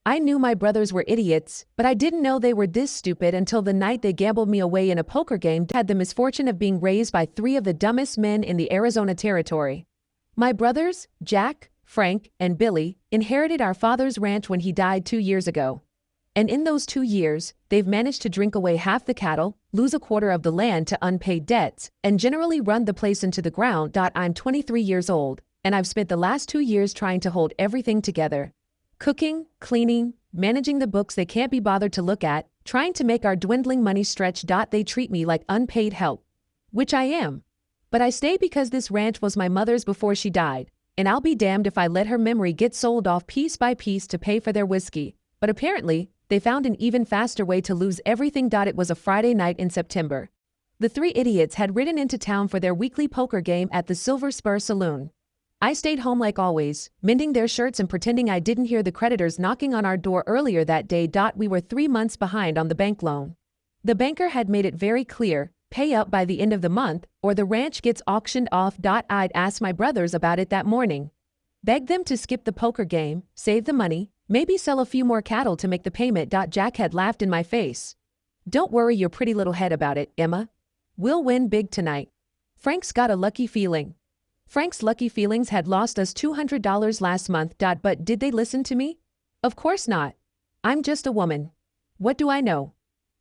I knew my brothers were idiots, but I didn't know they were this stupid until the night they gambled me away in a poker game. Had the misfortune of being raised by three of the dumbest men in the Arizona territory. My brothers, Jack, Frank, and Billy, inherited our father's ranch when he died 2 years ago. And in those 2 years, they've managed to drink away half the cattle, lose a quarter of the land to unpaid debts, and generally run the place into the ground. I'm 23 years old, and I've spent the last 2 years trying to hold everything together. Cooking, cleaning, managing the books they can't be bothered to look at, trying to make our dwindling money stretch. They treat me like unpaid help. Which I am. But I stay because this ranch was my mother's before she died, and I'll be damned if I let her memory get sold off piece by piece to pay for their whiskey. But apparently, they found an even faster way to lose everything. It was a Friday night in September. The three idiots had ridden into town for their weekly poker game at the Silver Spur Saloon. I stayed home like always, mending their shirts and pretending I didn't hear the creditors knocking on our door earlier that day. We were 3 months behind on the bank loan. The banker had made it very clear, pay up by the end of the month, or the ranch gets auctioned off. I'd asked my brothers about it that morning. Begged them to skip the poker game, save the money, maybe sell a few more cattle to make the payment. Jack had laughed in my face. Don't worry your pretty little head about it, Emma. We'll win big tonight. Frank's got a lucky feeling. Frank's lucky feelings had lost us $200 last month. But did they listen to me? Of course not. I'm just a woman. What do I know?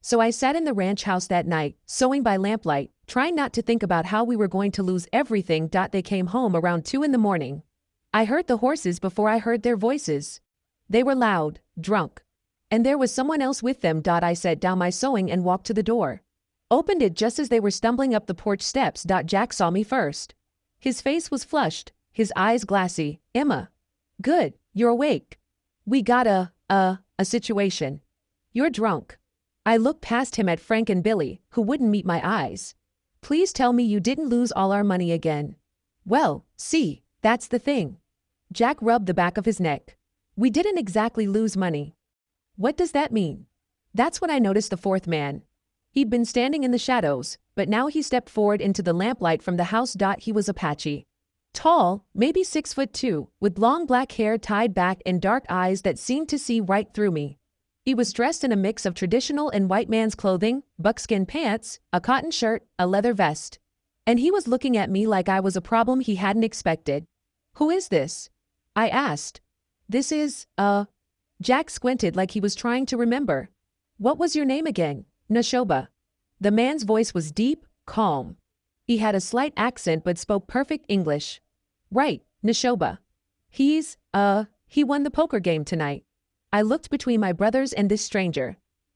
So I sat in the ranch house that night, sewing by lamplight, trying not to think about how we were going to lose everything. They came home around 2 in the morning. I heard the horses before I heard their voices. They were loud, drunk. And there was someone else with them. I set down my sewing and walked to the door. Opened it just as they were stumbling up the porch steps. Jack saw me first. His face was flushed, his eyes glassy. Emma. Good, you're awake. We got a situation. You're drunk. I looked past him at Frank and Billy, who wouldn't meet my eyes. Please tell me you didn't lose all our money again. Well, see, that's the thing. Jack rubbed the back of his neck. We didn't exactly lose money. What does that mean? That's when I noticed the fourth man. He'd been standing in the shadows, but now he stepped forward into the lamplight from the house. He was Apache. Tall, maybe 6'2", with long black hair tied back and dark eyes that seemed to see right through me. He was dressed in a mix of traditional and white man's clothing, buckskin pants, a cotton shirt, a leather vest. And he was looking at me like I was a problem he hadn't expected. Who is this? I asked. This is, Jack squinted like he was trying to remember. What was your name again? Nashoba. The man's voice was deep, calm. He had a slight accent but spoke perfect English. Right, Nashoba. He won the poker game tonight. I looked between my brothers and this stranger.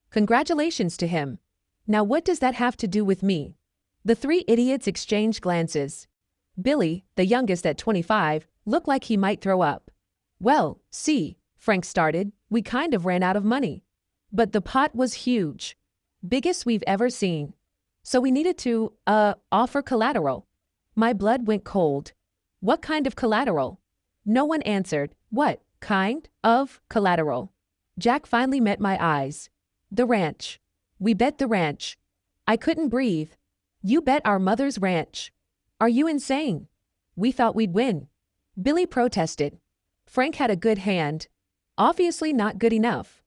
Congratulations to him. Now what does that have to do with me? The three idiots exchanged glances. Billy, the youngest at 25, looked like he might throw up. Well, see, Frank started, we kind of ran out of money. But the pot was huge. Biggest we've ever seen. So we needed to, offer collateral. My blood went cold. What kind of collateral? No one answered. What kind of collateral? Jack finally met my eyes. The ranch. We bet the ranch. I couldn't breathe. You bet our mother's ranch. Are you insane? We thought we'd win. Billy protested. Frank had a good hand. Obviously not good enough.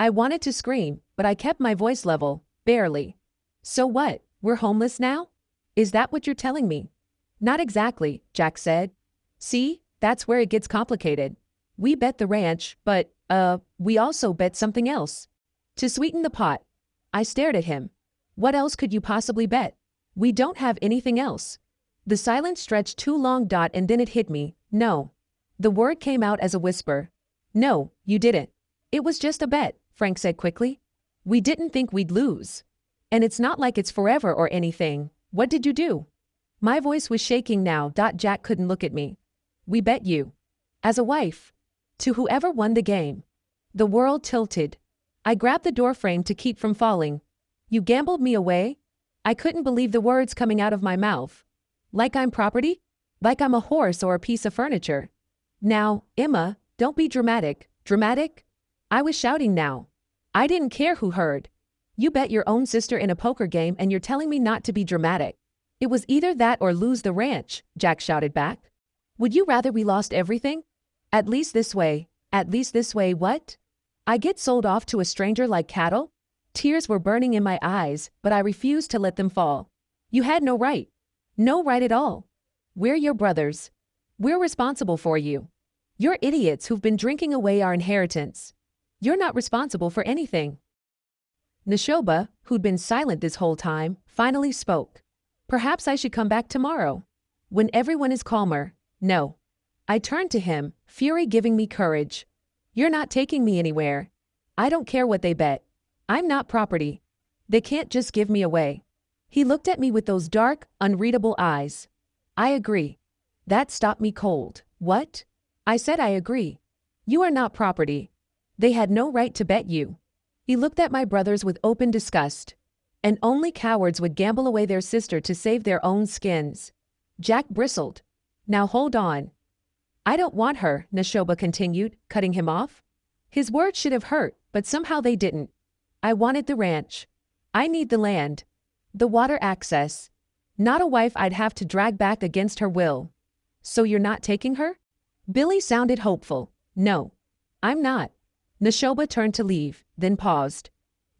I wanted to scream, but I kept my voice level, barely. So what, we're homeless now? Is that what you're telling me? Not exactly, Jack said. See, that's where it gets complicated. We bet the ranch, but, we also bet something else. To sweeten the pot. I stared at him. What else could you possibly bet? We don't have anything else. The silence stretched too long. And then it hit me. No. The word came out as a whisper. No, you didn't. It was just a bet, Frank said quickly. We didn't think we'd lose. And it's not like it's forever or anything. What did you do? My voice was shaking now. Jack couldn't look at me. We bet you. As a wife. To whoever won the game. The world tilted. I grabbed the doorframe to keep from falling. You gambled me away? I couldn't believe the words coming out of my mouth. Like I'm property? Like I'm a horse or a piece of furniture. Now, Emma, don't be dramatic. Dramatic? I was shouting now. I didn't care who heard. You bet your own sister in a poker game and you're telling me not to be dramatic. It was either that or lose the ranch, Jack shouted back. Would you rather we lost everything? At least this way what? I get sold off to a stranger like cattle? Tears were burning in my eyes, but I refused to let them fall. You had no right. No right at all. We're your brothers. We're responsible for you. You're idiots who've been drinking away our inheritance. You're not responsible for anything. Neshoba, who'd been silent this whole time, finally spoke. Perhaps I should come back tomorrow. When everyone is calmer. No. I turned to him, fury giving me courage. You're not taking me anywhere. I don't care what they bet. I'm not property. They can't just give me away. He looked at me with those dark, unreadable eyes. I agree. That stopped me cold. What? I said I agree. You are not property. They had no right to bet you. He looked at my brothers with open disgust. And only cowards would gamble away their sister to save their own skins. Jack bristled. Now hold on. I don't want her, Neshoba continued, cutting him off. His words should have hurt, but somehow they didn't. I wanted the ranch. I need the land. The water access. Not a wife I'd have to drag back against her will. So you're not taking her? Billy sounded hopeful. No. I'm not. Neshoba turned to leave, then paused.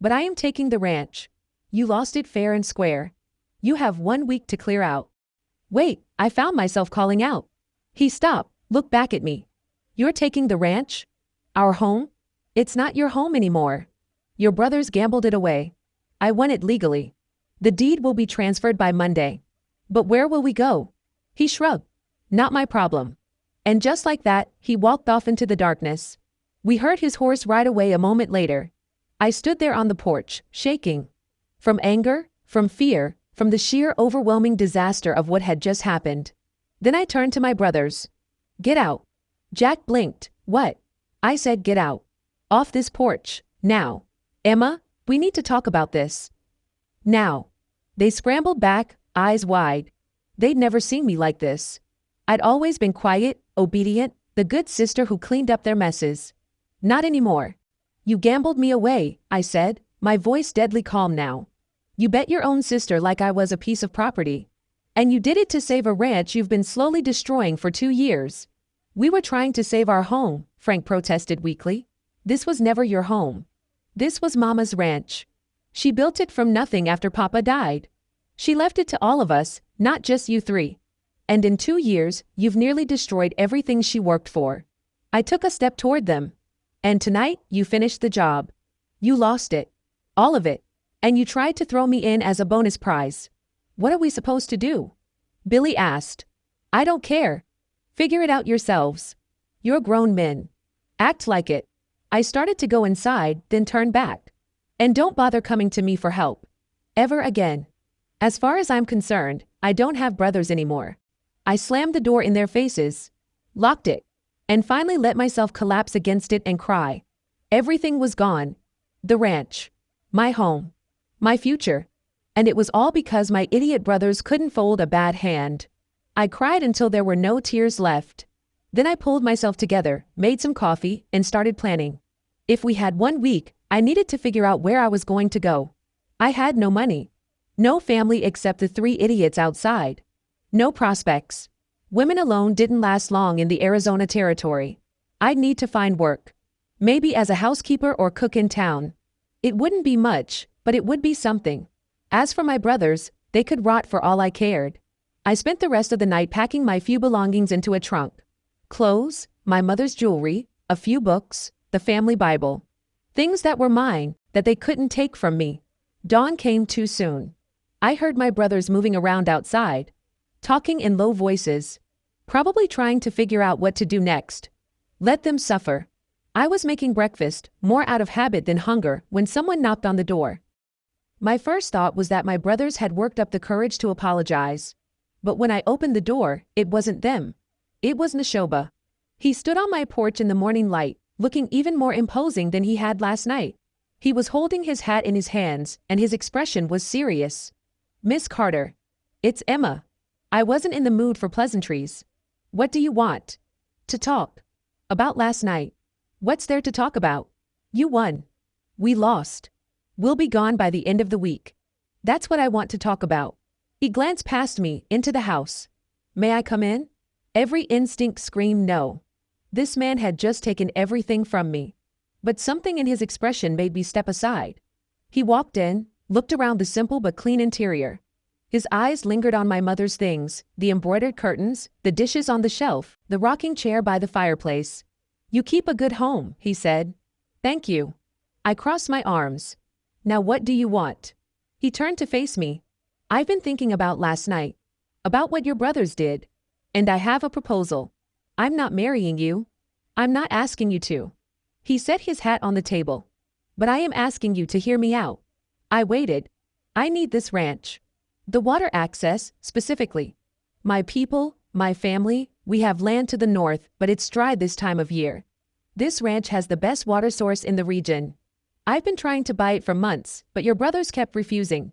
But I am taking the ranch. You lost it fair and square. You have 1 week to clear out. Wait, I found myself calling out. He stopped, looked back at me. You're taking the ranch? Our home? It's not your home anymore. Your brothers gambled it away. I won it legally. The deed will be transferred by Monday. But where will we go? He shrugged. Not my problem. And just like that, he walked off into the darkness. We heard his horse ride away a moment later. I stood there on the porch, shaking. From anger, from fear, from the sheer overwhelming disaster of what had just happened. Then I turned to my brothers. Get out. Jack blinked. What? I said get out. Off this porch, now. Emma, we need to talk about this. Now. They scrambled back, eyes wide. They'd never seen me like this. I'd always been quiet, obedient, the good sister who cleaned up their messes. Not anymore. You gambled me away, I said, my voice deadly calm now. You bet your own sister like I was a piece of property. And you did it to save a ranch you've been slowly destroying for 2 years. We were trying to save our home, Frank protested weakly. This was never your home. This was Mama's ranch. She built it from nothing after Papa died. She left it to all of us, not just you 3. And in 2 years, you've nearly destroyed everything she worked for. I took a step toward them. And tonight, you finished the job. You lost it. All of it. And you tried to throw me in as a bonus prize. What are we supposed to do? Billy asked. I don't care. Figure it out yourselves. You're grown men. Act like it. I started to go inside, then turned back. And don't bother coming to me for help. Ever again. As far as I'm concerned, I don't have brothers anymore. I slammed the door in their faces, locked it, and finally let myself collapse against it and cry. Everything was gone. The ranch. My home. My future. And it was all because my idiot brothers couldn't fold a bad hand. I cried until there were no tears left. Then I pulled myself together, made some coffee, and started planning. If we had 1 week, I needed to figure out where I was going to go. I had no money. No family except the 3 idiots outside. No prospects. Women alone didn't last long in the Arizona territory. I'd need to find work. Maybe as a housekeeper or cook in town. It wouldn't be much, but it would be something. As for my brothers, they could rot for all I cared. I spent the rest of the night packing my few belongings into a trunk. Clothes, my mother's jewelry, a few books, the family Bible. Things that were mine, that they couldn't take from me. Dawn came too soon. I heard my brothers moving around outside, talking in low voices, probably trying to figure out what to do next. Let them suffer. I was making breakfast, more out of habit than hunger, when someone knocked on the door. My first thought was that my brothers had worked up the courage to apologize. But when I opened the door, it wasn't them. It was Neshoba. He stood on my porch in the morning light, looking even more imposing than he had last night. He was holding his hat in his hands, and his expression was serious. Miss Carter. It's Emma. I wasn't in the mood for pleasantries. What do you want? To talk. About last night. What's there to talk about? You won. We lost. We'll be gone by the end of the week. That's what I want to talk about. He glanced past me, into the house. May I come in? Every instinct screamed no. This man had just taken everything from me. but something in his expression made me step aside. He walked in, looked around the simple but clean interior. His eyes lingered on my mother's things, the embroidered curtains, the dishes on the shelf, the rocking chair by the fireplace. "You keep a good home," he said. "Thank you." I crossed my arms. "Now what do you want?" He turned to face me. "I've been thinking about last night. About what your brothers did. And I have a proposal. I'm not marrying you. I'm not asking you to." He set his hat on the table. "But I am asking you to hear me out." I waited. "I need this ranch. The water access, specifically. My people, my family, we have land to the north, but it's dry this time of year. This ranch has the best water source in the region. I've been trying to buy it for months, but your brothers kept refusing.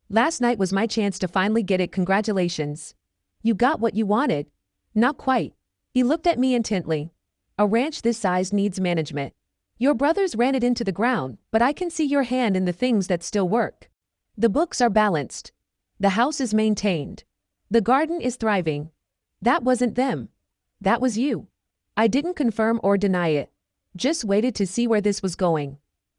Last night was my chance to finally get it. Congratulations. You got what you wanted." "Not quite." He looked at me intently. "A ranch this size needs management. Your brothers ran it into the ground, but I can see your hand in the things that still work. The books are balanced. The house is maintained. The garden is thriving. That wasn't them. That was you." I didn't confirm or deny it. Just waited to see where this was going.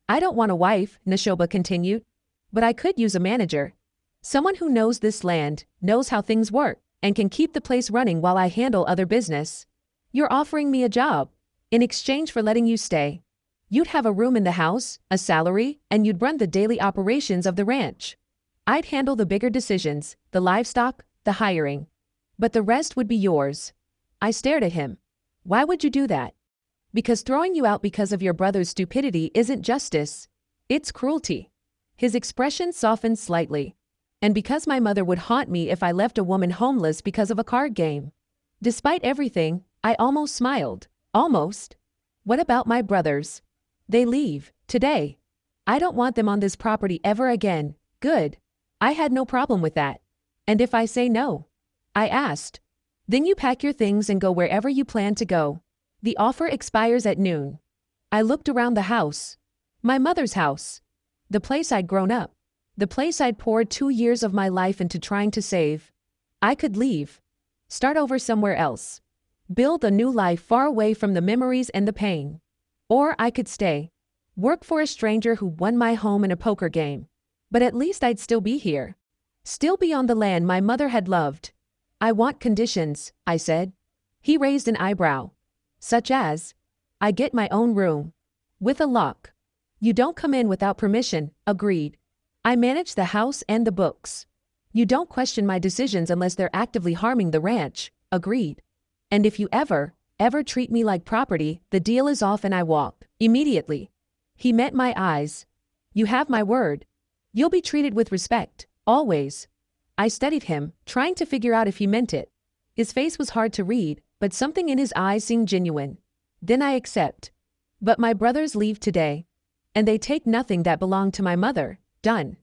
"I don't want a wife," Neshoba continued. "But I could use a manager. Someone who knows this land, knows how things work, and can keep the place running while I handle other business. You're offering me a job. In exchange for letting you stay. You'd have a room in the house, a salary, and you'd run the daily operations of the ranch. I'd handle the bigger decisions, the livestock, the hiring. But the rest would be yours." I stared at him. "Why would you do that?" "Because throwing you out because of your brother's stupidity isn't justice. It's cruelty." His expression softened slightly. "And because my mother would haunt me if I left a woman homeless because of a card game." Despite everything, I almost smiled. Almost. "What about my brothers?" "They leave, today. I don't want them on this property ever again." "Good. I had no problem with that." "And if I say no?" I asked. "Then you pack your things and go wherever you plan to go. The offer expires at noon." I looked around the house. My mother's house. The place I'd grown up. The place I'd poured 2 years of my life into trying to save. I could leave. Start over somewhere else. Build a new life far away from the memories and the pain. Or I could stay. Work for a stranger who won my home in a poker game. But at least I'd still be here. Still be on the land my mother had loved. "I want conditions," I said. He raised an eyebrow. "Such as?" "I get my own room. With a lock. You don't come in without permission." Agreed. "I manage the house and the books. You don't question my decisions unless they're actively harming the ranch." Agreed. "And if you ever treat me like property, the deal is off." And I walked. Immediately. He met my eyes. "You have my word. You'll be treated with respect, always." I studied him, trying to figure out if he meant it. His face was hard to read, but something in his eyes seemed genuine. "Then I accept. But my brothers leave today. And they take nothing that belonged to my mother." "Done."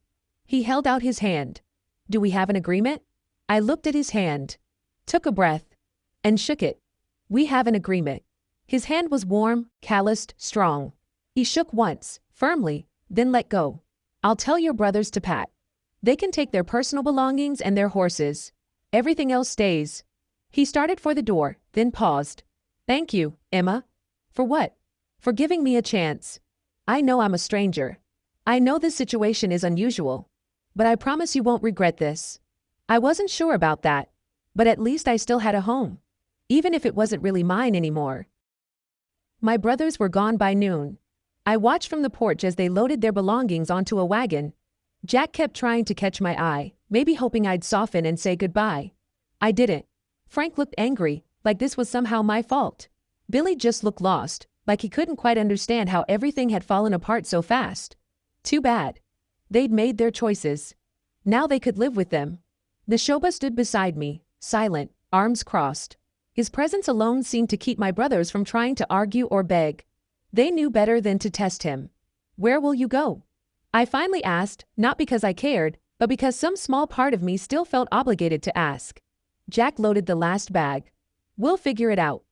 He held out his hand. "Do we have an agreement?" I looked at his hand, took a breath, and shook it. "We have an agreement." His hand was warm, calloused, strong. He shook once, firmly, then let go. "I'll tell your brothers to pack. They can take their personal belongings and their horses. Everything else stays." He started for the door, then paused. "Thank you, Emma." "For what?" "For giving me a chance. I know I'm a stranger. I know this situation is unusual. But I promise you won't regret this." I wasn't sure about that. But at least I still had a home. Even if it wasn't really mine anymore. My brothers were gone by noon. I watched from the porch as they loaded their belongings onto a wagon. Jack kept trying to catch my eye, maybe hoping I'd soften and say goodbye. I didn't. Frank looked angry, like this was somehow my fault. Billy just looked lost, like he couldn't quite understand how everything had fallen apart so fast. Too bad. They'd made their choices. Now they could live with them. Neshoba stood beside me, silent, arms crossed. His presence alone seemed to keep my brothers from trying to argue or beg. They knew better than to test him. "Where will you go?" I finally asked, not because I cared, but because some small part of me still felt obligated to ask. Jack loaded the last bag. "We'll figure it out.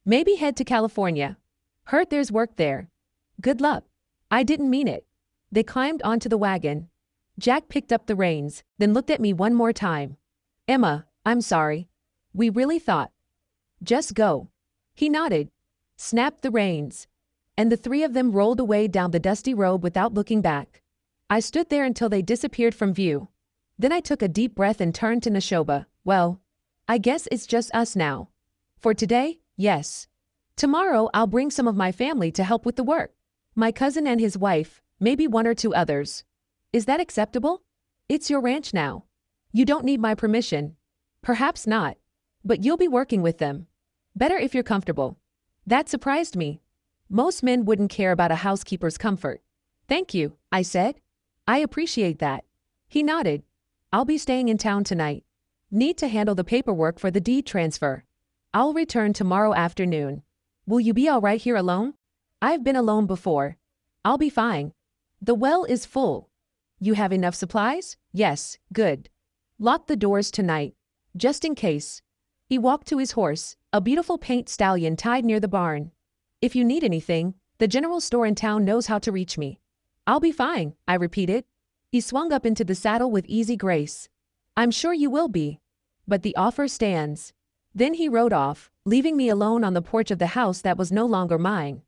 Maybe head to California. Heard there's work there." "Good luck." I didn't mean it. They climbed onto the wagon. Jack picked up the reins, then looked at me one more time. "Emma, I'm sorry. We really thought." "Just go." He nodded. Snapped the reins. and the three of them rolled away down the dusty road without looking back. I stood there until they disappeared from view. Then I took a deep breath and turned to Neshoba. Well, I guess it's just us now. For today, yes. Tomorrow I'll bring some of my family to help with the work. My cousin and his wife, maybe one or two others. Is that acceptable? It's your ranch now. You don't need my permission. Perhaps not. But you'll be working with them. Better if you're comfortable. That surprised me. Most men wouldn't care about a housekeeper's comfort. Thank you, I said. I appreciate that. He nodded. I'll be staying in town tonight. Need to handle the paperwork for the deed transfer. I'll return tomorrow afternoon. Will you be all right here alone? I've been alone before. I'll be fine. The well is full. You have enough supplies? Yes, good. Lock the doors tonight. Just in case. He walked to his horse, a beautiful paint stallion tied near the barn. If you need anything, the general store in town knows how to reach me. I'll be fine, I repeated. He swung up into the saddle with easy grace. I'm sure you will be. But the offer stands. Then he rode off, leaving me alone on the porch of the house that was no longer mine.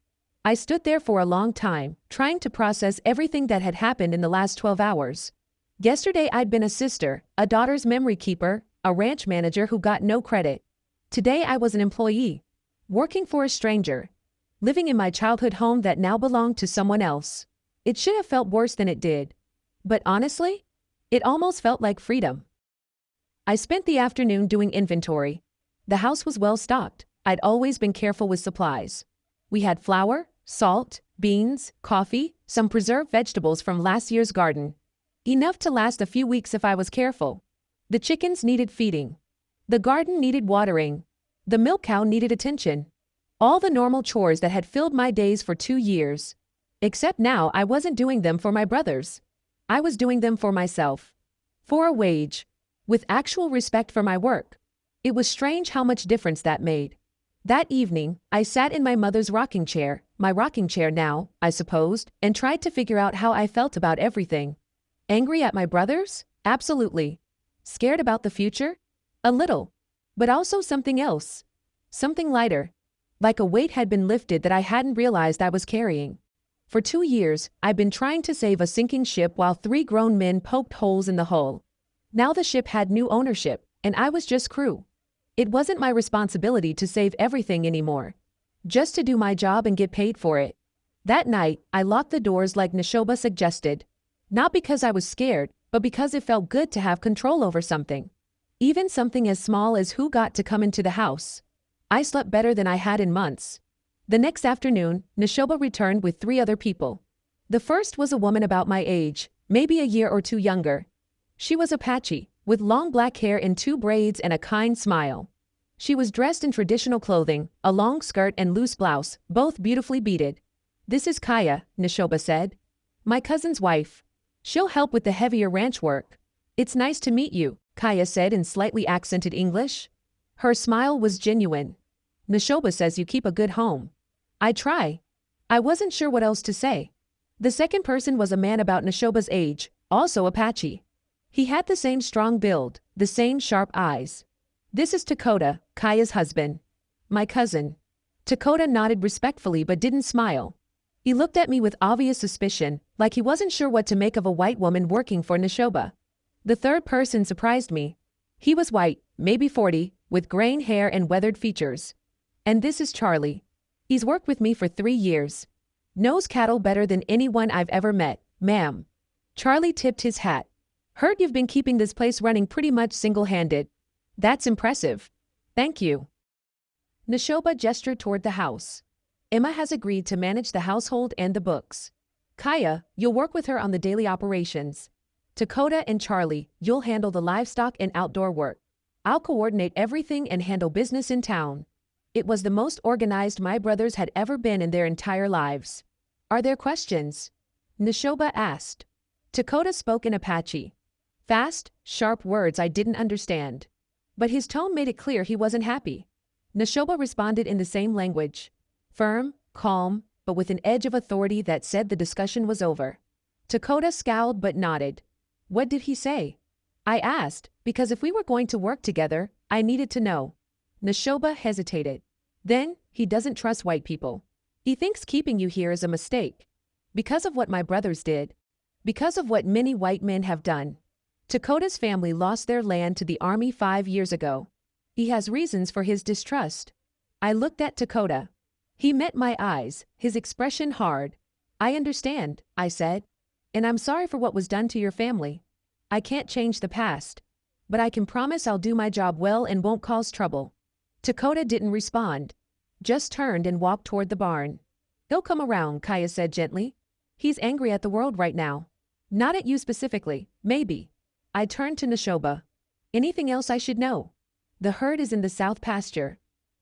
I stood there for a long time, trying to process everything that had happened in the last 12 hours. Yesterday I'd been a sister, a daughter's memory keeper, a ranch manager who got no credit. Today I was an employee, working for a stranger, living in my childhood home that now belonged to someone else. It should have felt worse than it did. But honestly, it almost felt like freedom. I spent the afternoon doing inventory. The house was well stocked. I'd always been careful with supplies. We had flour, salt, beans, coffee, some preserved vegetables from last year's garden. Enough to last a few weeks if I was careful. The chickens needed feeding. The garden needed watering. The milk cow needed attention. All the normal chores that had filled my days for 2 years. Except now I wasn't doing them for my brothers. I was doing them for myself. For a wage. With actual respect for my work. It was strange how much difference that made. That evening, I sat in my mother's rocking chair, my rocking chair now, I supposed, and tried to figure out how I felt about everything. Angry at my brothers? Absolutely. Scared about the future? A little. But also something else. Something lighter. Like a weight had been lifted that I hadn't realized I was carrying. For 2 years, I've been trying to save a sinking ship while 3 grown men poked holes in the hull. Now the ship had new ownership, and I was just crew. It wasn't my responsibility to save everything anymore. Just to do my job and get paid for it. That night, I locked the doors like Neshoba suggested. Not because I was scared, but because it felt good to have control over something. Even something as small as who got to come into the house. I slept better than I had in months. The next afternoon, Neshoba returned with 3 other people. The first was a woman about my age, maybe a year or 2 younger. She was Apache, with long black hair in 2 braids and a kind smile. She was dressed in traditional clothing, a long skirt and loose blouse, both beautifully beaded. This is Kaya, Neshoba said. My cousin's wife. She'll help with the heavier ranch work. It's nice to meet you, Kaya said in slightly accented English. Her smile was genuine. Neshoba says you keep a good home. I try. I wasn't sure what else to say. The second person was a man about Neshoba's age, also Apache. He had the same strong build, the same sharp eyes. This is Dakota, Kaya's husband. My cousin. Dakota nodded respectfully but didn't smile. He looked at me with obvious suspicion, like he wasn't sure what to make of a white woman working for Neshoba. The third person surprised me. He was white, maybe 40, with graying hair and weathered features. And this is Charlie. He's worked with me for 3 years. Knows cattle better than anyone I've ever met, ma'am. Charlie tipped his hat. Heard you've been keeping this place running pretty much single-handed. That's impressive. Thank you. Neshoba gestured toward the house. Emma has agreed to manage the household and the books. Kaya, you'll work with her on the daily operations. Dakota and Charlie, you'll handle the livestock and outdoor work. I'll coordinate everything and handle business in town. It was the most organized my brothers had ever been in their entire lives. Are there questions? Neshoba asked. Dakota spoke in Apache. Fast, sharp words I didn't understand. But his tone made it clear he wasn't happy. Neshoba responded in the same language. Firm, calm, but with an edge of authority that said the discussion was over. Dakota scowled but nodded. What did he say? I asked, because if we were going to work together, I needed to know. Neshoba hesitated. Then, he doesn't trust white people. He thinks keeping you here is a mistake. Because of what my brothers did. Because of what many white men have done. Dakota's family lost their land to the army 5 years ago. He has reasons for his distrust. I looked at Dakota. He met my eyes, his expression hard. I understand, I said. And I'm sorry for what was done to your family. I can't change the past. But I can promise I'll do my job well and won't cause trouble. Dakota didn't respond. Just turned and walked toward the barn. He'll come around, Kaya said gently. He's angry at the world right now. Not at you specifically, maybe. I turned to Neshoba. Anything else I should know? The herd is in the south pasture.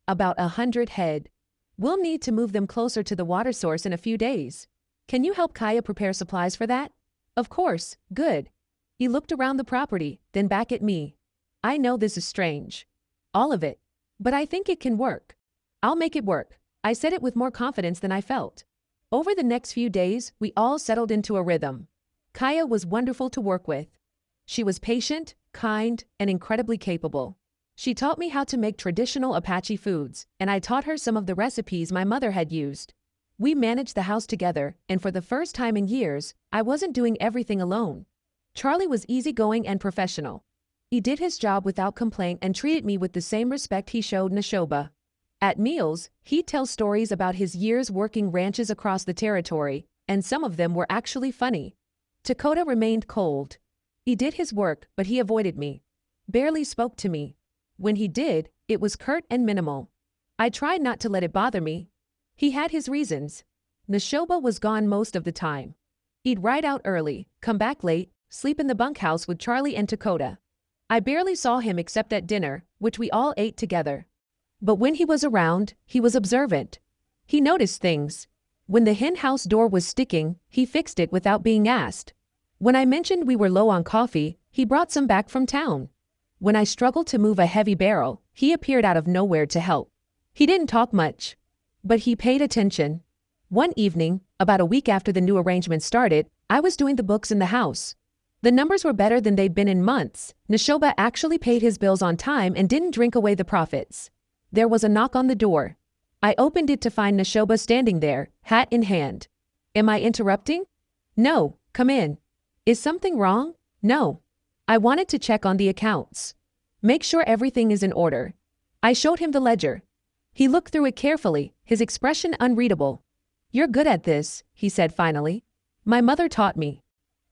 About 100 head. We'll need to move them closer to the water source in a few days. Can you help Kaya prepare supplies for that? Of course, good. He looked around the property, then back at me. I know this is strange. All of it. But I think it can work. I'll make it work. I said it with more confidence than I felt. Over the next few days, we all settled into a rhythm. Kaya was wonderful to work with. She was patient, kind, and incredibly capable. She taught me how to make traditional Apache foods, and I taught her some of the recipes my mother had used. We managed the house together, and for the first time in years, I wasn't doing everything alone. Charlie was easygoing and professional. He did his job without complaint and treated me with the same respect he showed Neshoba. At meals, he'd tell stories about his years working ranches across the territory, and some of them were actually funny. Dakota remained cold. He did his work, but he avoided me. Barely spoke to me. When he did, it was curt and minimal. I tried not to let it bother me. He had his reasons. Neshoba was gone most of the time. He'd ride out early, come back late, sleep in the bunkhouse with Charlie and Dakota. I barely saw him except at dinner, which we all ate together. But when he was around, he was observant. He noticed things. When the hen house door was sticking, he fixed it without being asked. When I mentioned we were low on coffee, he brought some back from town. When I struggled to move a heavy barrel, he appeared out of nowhere to help. He didn't talk much, but he paid attention. One evening, about a week after the new arrangement started, I was doing the books in the house. The numbers were better than they'd been in months. Neshoba actually paid his bills on time and didn't drink away the profits. There was a knock on the door. I opened it to find Neshoba standing there, hat in hand. Am I interrupting? No, come in. Is something wrong? No. I wanted to check on the accounts. Make sure everything is in order. I showed him the ledger. He looked through it carefully, his expression unreadable. You're good at this, he said finally. My mother taught me.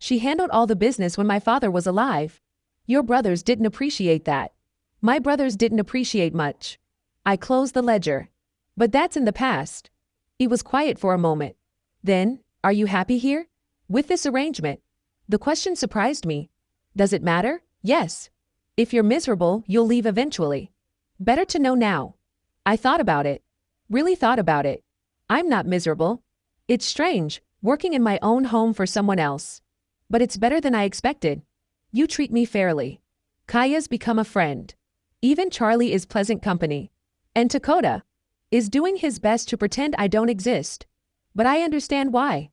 She handled all the business when my father was alive. Your brothers didn't appreciate that. My brothers didn't appreciate much. I closed the ledger. But that's in the past. He was quiet for a moment. Then, are you happy here? With this arrangement? The question surprised me. Does it matter? Yes. If you're miserable, you'll leave eventually. Better to know now. I thought about it. Really thought about it. I'm not miserable. It's strange, working in my own home for someone else. But it's better than I expected. You treat me fairly. Kaya's become a friend. Even Charlie is pleasant company. And Dakota is doing his best to pretend I don't exist. But I understand why.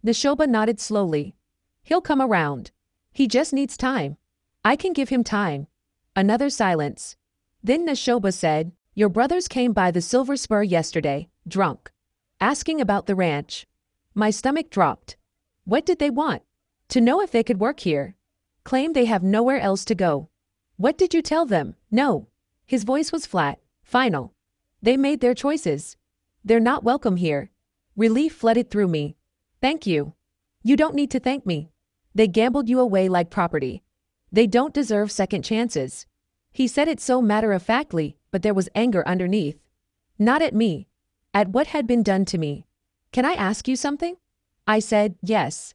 Neshoba nodded slowly. He'll come around. He just needs time. I can give him time. Another silence. Then Neshoba said, Your brothers came by the Silver Spur yesterday, drunk. Asking about the ranch. My stomach dropped. What did they want? To know if they could work here. Claim they have nowhere else to go. What did you tell them? No. His voice was flat, final. They made their choices. They're not welcome here. Relief flooded through me. Thank you. You don't need to thank me. They gambled you away like property. They don't deserve second chances. He said it so matter-of-factly, but there was anger underneath. Not at me. At what had been done to me. Can I ask you something? I said, yes.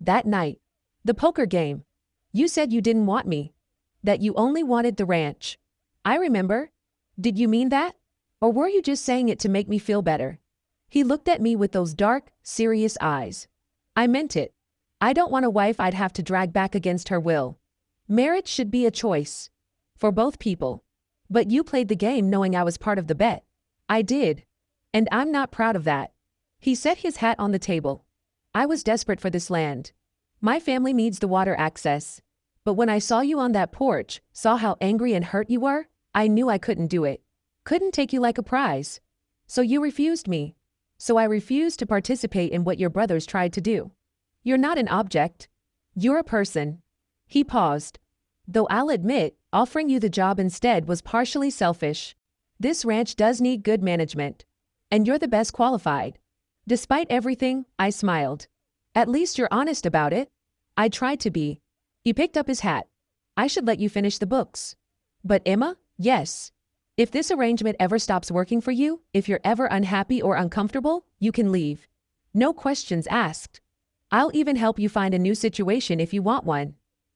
That night. The poker game. You said you didn't want me. That you only wanted the ranch. I remember. Did you mean that? Or were you just saying it to make me feel better? He looked at me with those dark, serious eyes. I meant it. I don't want a wife I'd have to drag back against her will. Marriage should be a choice. For both people. But you played the game knowing I was part of the bet. I did. And I'm not proud of that. He set his hat on the table. I was desperate for this land. My family needs the water access. But when I saw you on that porch, saw how angry and hurt you were, I knew I couldn't do it. Couldn't take you like a prize. So you refused me. so I refuse to participate in what your brothers tried to do. You're not an object. You're a person. He paused. Though I'll admit, offering you the job instead was partially selfish. This ranch does need good management. And you're the best qualified. Despite everything, I smiled. At least you're honest about it. I tried to be. He picked up his hat. I should let you finish the books. But Emma, yes. If this arrangement ever stops working for you, if you're ever unhappy or uncomfortable, you can leave. No questions asked. I'll even help you find a new situation if you want one.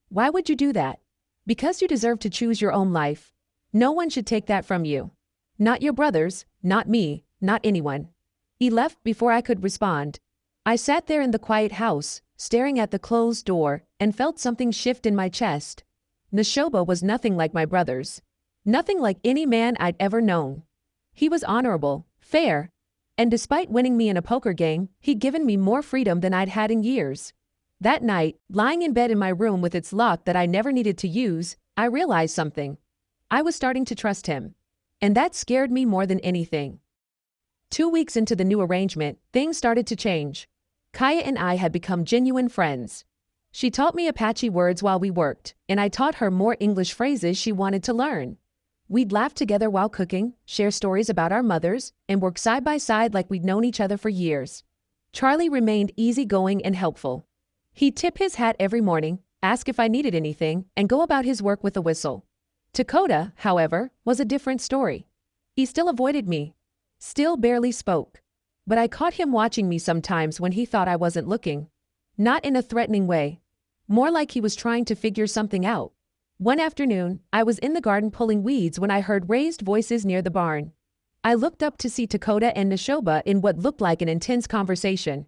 Why would you do that? Because you deserve to choose your own life. No one should take that from you. Not your brothers, not me, not anyone. He left before I could respond. I sat there in the quiet house, staring at the closed door, and felt something shift in my chest. Neshoba was nothing like my brothers. Nothing like any man I'd ever known. He was honorable, fair, and despite winning me in a poker game, he'd given me more freedom than I'd had in years. That night, lying in bed in my room with its lock that I never needed to use, I realized something. I was starting to trust him. And that scared me more than anything. 2 weeks into the new arrangement, things started to change. Kaya and I had become genuine friends. She taught me Apache words while we worked, and I taught her more English phrases she wanted to learn. We'd laugh together while cooking, share stories about our mothers, and work side by side like we'd known each other for years. Charlie remained easygoing and helpful. He'd tip his hat every morning, ask if I needed anything, and go about his work with a whistle. Dakota, however, was a different story. He still avoided me. Still barely spoke. But I caught him watching me sometimes when he thought I wasn't looking. Not in a threatening way. More like he was trying to figure something out. One afternoon, I was in the garden pulling weeds when I heard raised voices near the barn. I looked up to see Dakota and Neshoba in what looked like an intense conversation.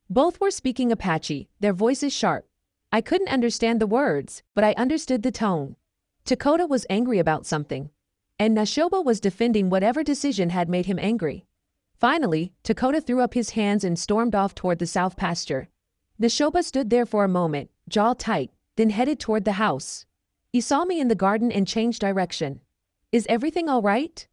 Both were speaking Apache, their voices sharp. I couldn't understand the words, but I understood the tone. Dakota was angry about something. And Neshoba was defending whatever decision had made him angry. Finally, Dakota threw up his hands and stormed off toward the south pasture. Neshoba stood there for a moment, jaw tight, then headed toward the house. He saw me in the garden and changed direction. Is everything all right?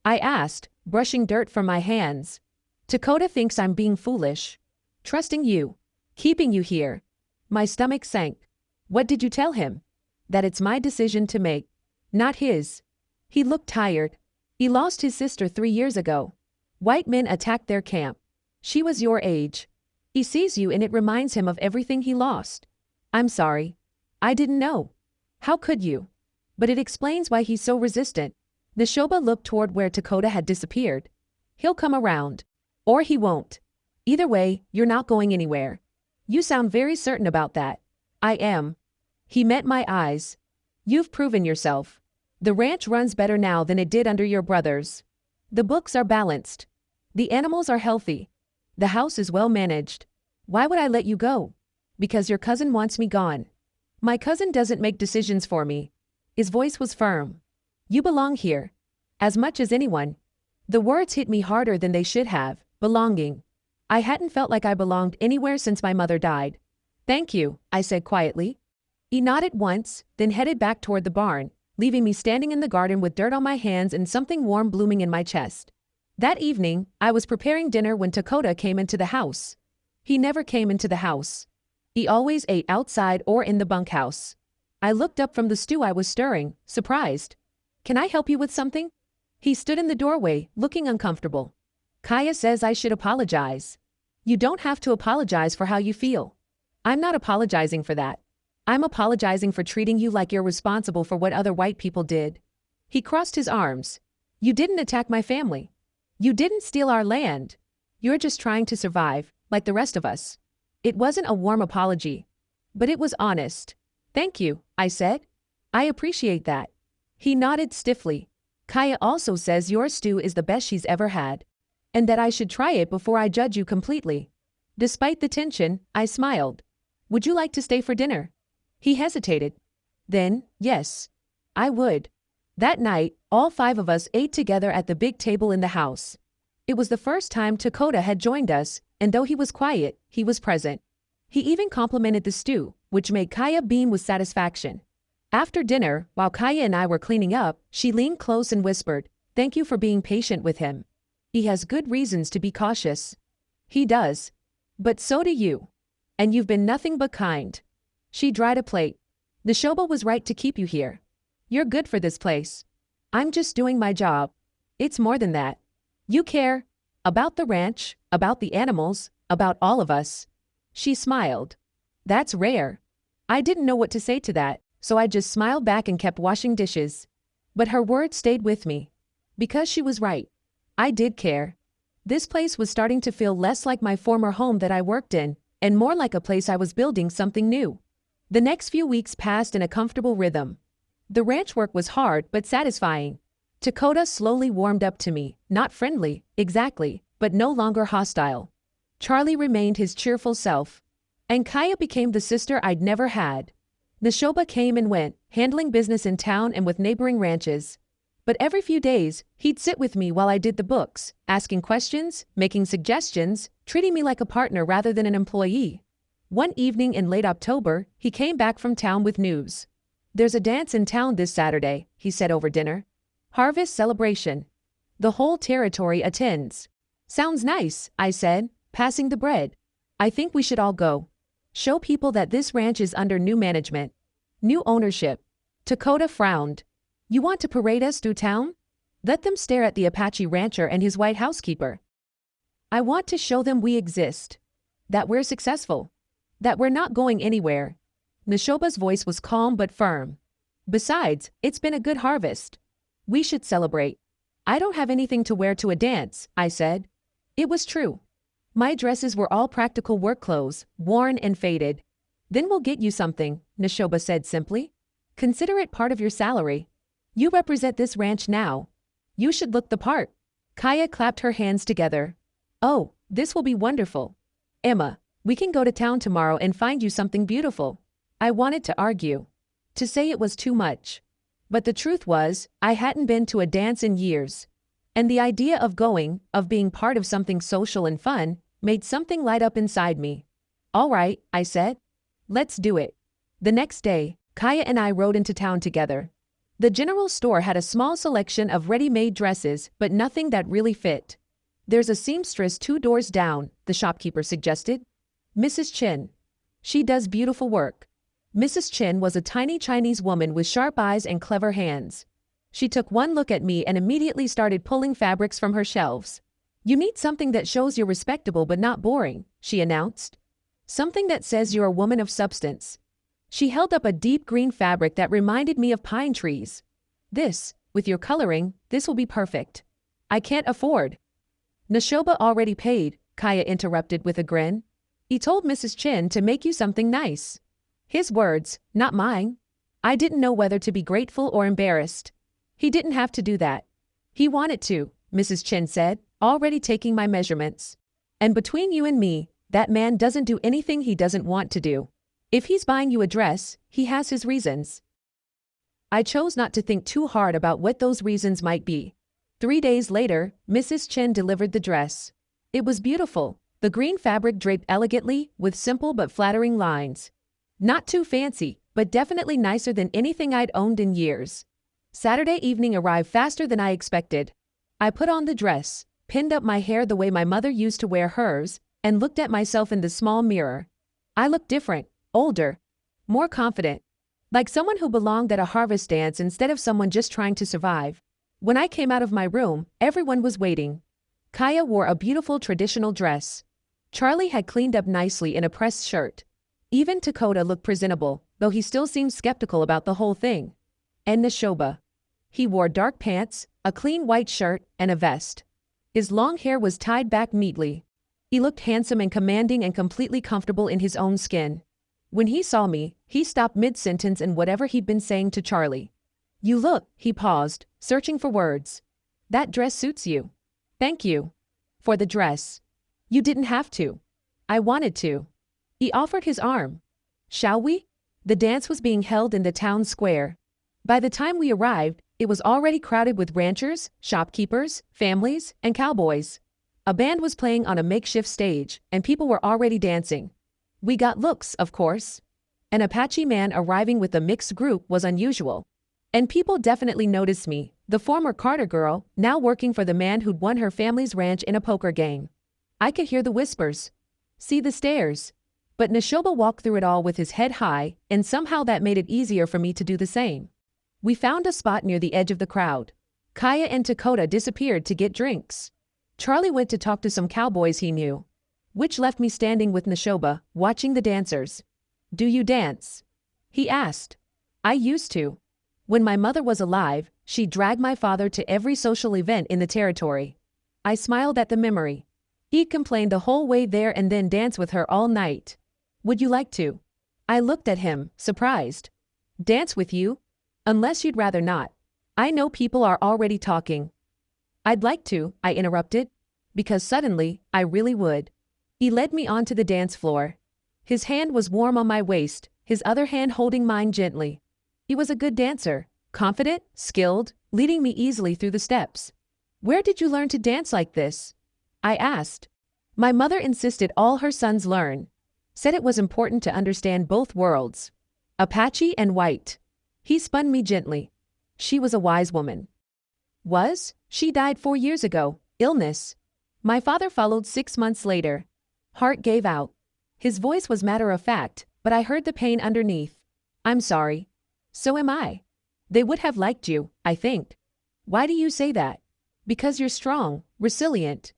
I asked, brushing dirt from my hands. Dakota thinks I'm being foolish. Trusting you. Keeping you here. My stomach sank. What did you tell him? That it's my decision to make. Not his. He looked tired. He lost his sister 3 years ago. White men attacked their camp. She was your age. He sees you and it reminds him of everything he lost. I'm sorry. I didn't know. How could you? But it explains why he's so resistant. Neshoba looked toward where Dakota had disappeared. He'll come around. Or he won't. Either way, you're not going anywhere. You sound very certain about that. I am. He met my eyes. You've proven yourself. The ranch runs better now than it did under your brothers. The books are balanced. The animals are healthy. The house is well managed. Why would I let you go? Because your cousin wants me gone. My cousin doesn't make decisions for me. His voice was firm. You belong here. As much as anyone. The words hit me harder than they should have. Belonging. I hadn't felt like I belonged anywhere since my mother died. Thank you, I said quietly. He nodded once, then headed back toward the barn, leaving me standing in the garden with dirt on my hands and something warm blooming in my chest. That evening, I was preparing dinner when Dakota came into the house. He never came into the house. He always ate outside or in the bunkhouse. I looked up from the stew I was stirring, surprised. Can I help you with something? He stood in the doorway, looking uncomfortable. Kaya says I should apologize. You don't have to apologize for how you feel. I'm not apologizing for that. I'm apologizing for treating you like you're responsible for what other white people did. He crossed his arms. You didn't attack my family. You didn't steal our land. You're just trying to survive, like the rest of us. It wasn't a warm apology. But it was honest. Thank you, I said. I appreciate that. He nodded stiffly. Kaya also says your stew is the best she's ever had. And that I should try it before I judge you completely. Despite the tension, I smiled. Would you like to stay for dinner? He hesitated. Then, yes. I would. That night, all 5 of us ate together at the big table in the house. It was the first time Dakota had joined us, and though he was quiet, he was present. He even complimented the stew, which made Kaya beam with satisfaction. After dinner, while Kaya and I were cleaning up, she leaned close and whispered, "Thank you for being patient with him. He has good reasons to be cautious." He does. But so do you. And you've been nothing but kind. She dried a plate. Neshoba was right to keep you here. You're good for this place. I'm just doing my job. It's more than that. You care. About the ranch, about the animals, about all of us. She smiled. That's rare. I didn't know what to say to that, so I just smiled back and kept washing dishes. But her words stayed with me. Because she was right. I did care. This place was starting to feel less like my former home that I worked in, and more like a place I was building something new. The next few weeks passed in a comfortable rhythm. The ranch work was hard but satisfying. Dakota slowly warmed up to me, not friendly, exactly, but no longer hostile. Charlie remained his cheerful self. And Kaya became the sister I'd never had. Neshoba came and went, handling business in town and with neighboring ranches. But every few days, he'd sit with me while I did the books, asking questions, making suggestions, treating me like a partner rather than an employee. One evening in late October, he came back from town with news. There's a dance in town this Saturday, he said over dinner. Harvest celebration. The whole territory attends. Sounds nice, I said, passing the bread. I think we should all go. Show people that this ranch is under new management. New ownership. Dakota frowned. You want to parade us through town? Let them stare at the Apache rancher and his white housekeeper. I want to show them we exist. That we're successful. That we're not going anywhere. Neshoba's voice was calm but firm. Besides, it's been a good harvest. We should celebrate. I don't have anything to wear to a dance, I said. It was true. My dresses were all practical work clothes, worn and faded. Then we'll get you something, Neshoba said simply. Consider it part of your salary. You represent this ranch now. You should look the part. Kaya clapped her hands together. Oh, this will be wonderful. Emma, we can go to town tomorrow and find you something beautiful. I wanted to argue. To say it was too much. But the truth was, I hadn't been to a dance in years. And the idea of going, of being part of something social and fun, made something light up inside me. All right, I said. Let's do it. The next day, Kaya and I rode into town together. The general store had a small selection of ready-made dresses, but nothing that really fit. There's a seamstress 2 doors down, the shopkeeper suggested. Mrs. Chen. She does beautiful work. Mrs. Chen was a tiny Chinese woman with sharp eyes and clever hands. She took one look at me and immediately started pulling fabrics from her shelves. You need something that shows you're respectable but not boring, she announced. Something that says you're a woman of substance. She held up a deep green fabric that reminded me of pine trees. This, with your coloring, this will be perfect. I can't afford. Neshoba already paid, Kaya interrupted with a grin. He told Mrs. Chen to make you something nice. His words, not mine. I didn't know whether to be grateful or embarrassed. He didn't have to do that. He wanted to, Mrs. Chen said, already taking my measurements. And between you and me, that man doesn't do anything he doesn't want to do. If he's buying you a dress, he has his reasons. I chose not to think too hard about what those reasons might be. 3 days later, Mrs. Chen delivered the dress. It was beautiful, the green fabric draped elegantly, with simple but flattering lines. Not too fancy, but definitely nicer than anything I'd owned in years. Saturday evening arrived faster than I expected. I put on the dress, pinned up my hair the way my mother used to wear hers, and looked at myself in the small mirror. I looked different, older, more confident, like someone who belonged at a harvest dance instead of someone just trying to survive. When I came out of my room, everyone was waiting. Kaya wore a beautiful traditional dress. Charlie had cleaned up nicely in a pressed shirt. Even Dakota looked presentable, though he still seemed skeptical about the whole thing. And Neshoba. He wore dark pants, a clean white shirt, and a vest. His long hair was tied back neatly. He looked handsome and commanding and completely comfortable in his own skin. When he saw me, he stopped mid-sentence in whatever he'd been saying to Charlie. You look, he paused, searching for words. That dress suits you. Thank you. For the dress. You didn't have to. I wanted to. He offered his arm. Shall we? The dance was being held in the town square. By the time we arrived, it was already crowded with ranchers, shopkeepers, families, and cowboys. A band was playing on a makeshift stage, and people were already dancing. We got looks, of course. An Apache man arriving with a mixed group was unusual. And people definitely noticed me, the former Carter girl, now working for the man who'd won her family's ranch in a poker game. I could hear the whispers, see the stares. But Neshoba walked through it all with his head high, and somehow that made it easier for me to do the same. We found a spot near the edge of the crowd. Kaya and Dakota disappeared to get drinks. Charlie went to talk to some cowboys he knew, which left me standing with Neshoba, watching the dancers. "Do you dance?" he asked. "I used to. When my mother was alive, she dragged my father to every social event in the territory." I smiled at the memory. He complained the whole way there and then danced with her all night. "Would you like to?" I looked at him, surprised. "Dance with you? Unless you'd rather not. I know people are already talking." "I'd like to," I interrupted, because suddenly, I really would. He led me onto the dance floor. His hand was warm on my waist, his other hand holding mine gently. He was a good dancer, confident, skilled, leading me easily through the steps. "Where did you learn to dance like this?" I asked. My mother insisted all her sons learn. Said it was important to understand both worlds, Apache and white. He spun me gently. She was a wise woman. Was? She died 4 years ago, illness. My father followed 6 months later. Heart gave out. His voice was matter of fact, but I heard the pain underneath. "I'm sorry." "So am I. They would have liked you, I think." "Why do you say that?" "Because you're strong, resilient.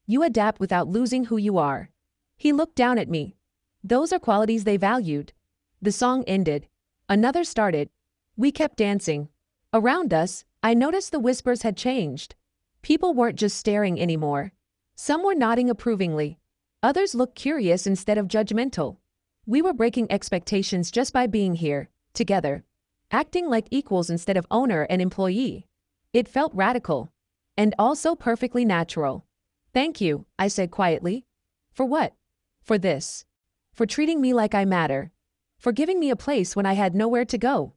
You adapt without losing who you are." He looked down at me. Those are qualities they valued. The song ended. Another started. We kept dancing. Around us, I noticed the whispers had changed. People weren't just staring anymore. Some were nodding approvingly. Others looked curious instead of judgmental. We were breaking expectations just by being here, together. Acting like equals instead of owner and employee. It felt radical. And also perfectly natural. "Thank you," I said quietly. "For what?" "For this. For treating me like I matter. For giving me a place when I had nowhere to go."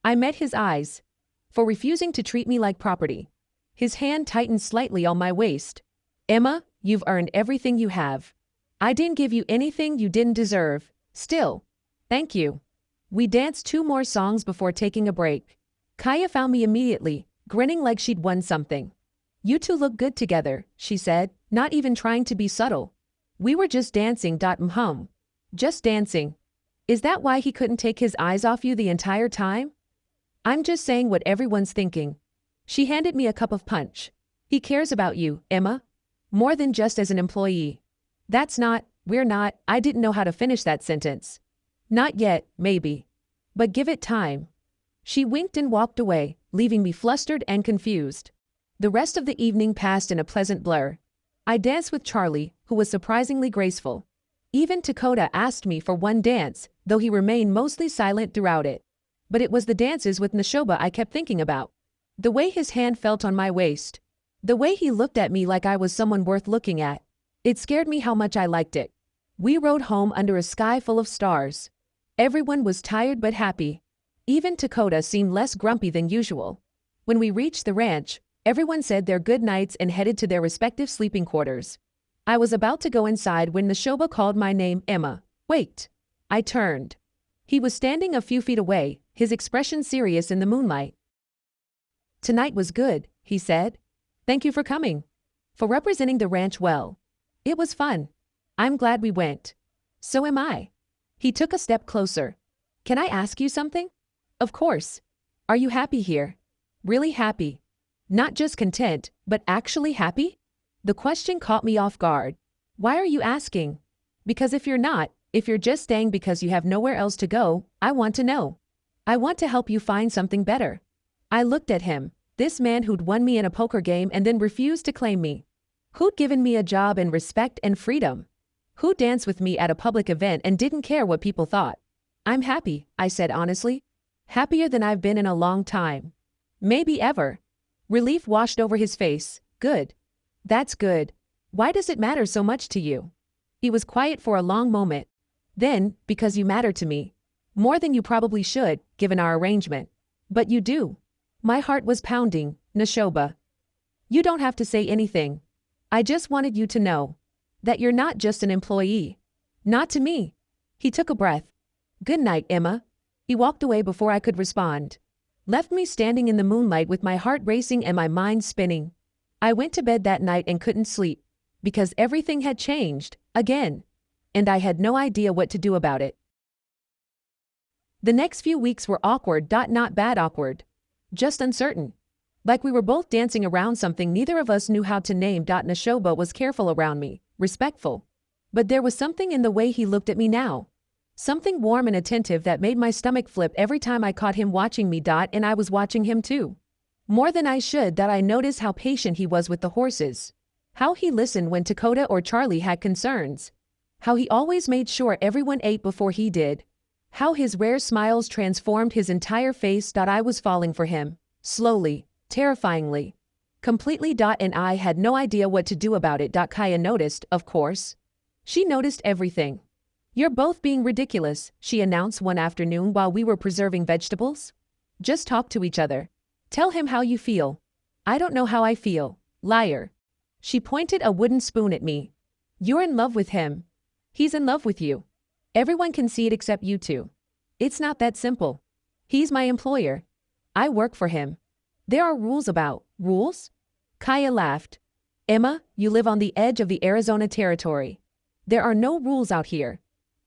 I met his eyes. "For refusing to treat me like property." His hand tightened slightly on my waist. "Emma, you've earned everything you have. I didn't give you anything you didn't deserve. Still. Thank you." We danced 2 more songs before taking a break. Kaya found me immediately, grinning like she'd won something. "You two look good together," she said, not even trying to be subtle. "We were just dancing. Just dancing." "Is that why he couldn't take his eyes off you the entire time?" "I'm just saying what everyone's thinking." She handed me a cup of punch. "He cares about you, Emma. More than just as an employee." We're not, I didn't know how to finish that sentence. "Not yet, maybe. But give it time." She winked and walked away, leaving me flustered and confused. The rest of the evening passed in a pleasant blur. I danced with Charlie, who was surprisingly graceful. Even Dakota asked me for one dance, though he remained mostly silent throughout it. But it was the dances with Neshoba I kept thinking about. The way his hand felt on my waist. The way he looked at me like I was someone worth looking at. It scared me how much I liked it. We rode home under a sky full of stars. Everyone was tired but happy. Even Dakota seemed less grumpy than usual. When we reached the ranch, everyone said their good nights and headed to their respective sleeping quarters. I was about to go inside when Neshoba called my name. "Emma, wait." I turned. He was standing a few feet away, his expression serious in the moonlight. "Tonight was good," he said. "Thank you for coming. For representing the ranch well. It was fun. I'm glad we went." "So am I." He took a step closer. "Can I ask you something?" "Of course. Are you happy here?" "Really happy. Not just content, but actually happy?" The question caught me off guard. "Why are you asking?" "Because if you're not, if you're just staying because you have nowhere else to go, I want to know. I want to help you find something better." I looked at him, this man who'd won me in a poker game and then refused to claim me. Who'd given me a job and respect and freedom? Who danced with me at a public event and didn't care what people thought? "I'm happy," I said honestly. "Happier than I've been in a long time. Maybe ever." Relief washed over his face. "Good. That's good. Why does it matter so much to you?" He was quiet for a long moment. Then, "Because you matter to me. More than you probably should, given our arrangement. But you do." My heart was pounding. "Neshoba. You don't have to say anything. I just wanted you to know. That you're not just an employee. Not to me." He took a breath. "Good night, Emma." He walked away before I could respond. Left me standing in the moonlight with my heart racing and my mind spinning. I went to bed that night and couldn't sleep. Because everything had changed, again. And I had no idea what to do about it. The next few weeks were awkward, not bad awkward. Just uncertain. Like we were both dancing around something neither of us knew how to name. Neshoba was careful around me, respectful. But there was something in the way he looked at me now. Something warm and attentive that made my stomach flip every time I caught him watching me. And I was watching him too. More than I should. I noticed how patient he was with the horses. How he listened when Dakota or Charlie had concerns. How he always made sure everyone ate before he did. How his rare smiles transformed his entire face. I was falling for him, slowly, terrifyingly. Completely. And I had no idea what to do about it. Kaya noticed, of course. She noticed everything. You're both being ridiculous, she announced one afternoon while we were preserving vegetables. Just talk to each other. Tell him how you feel. I don't know how I feel. Liar. She pointed a wooden spoon at me. You're in love with him. He's in love with you. Everyone can see it except you two. It's not that simple. He's my employer. I work for him. There are rules about. Rules? Kaya laughed. Emma, you live on the edge of the Arizona territory. There are no rules out here.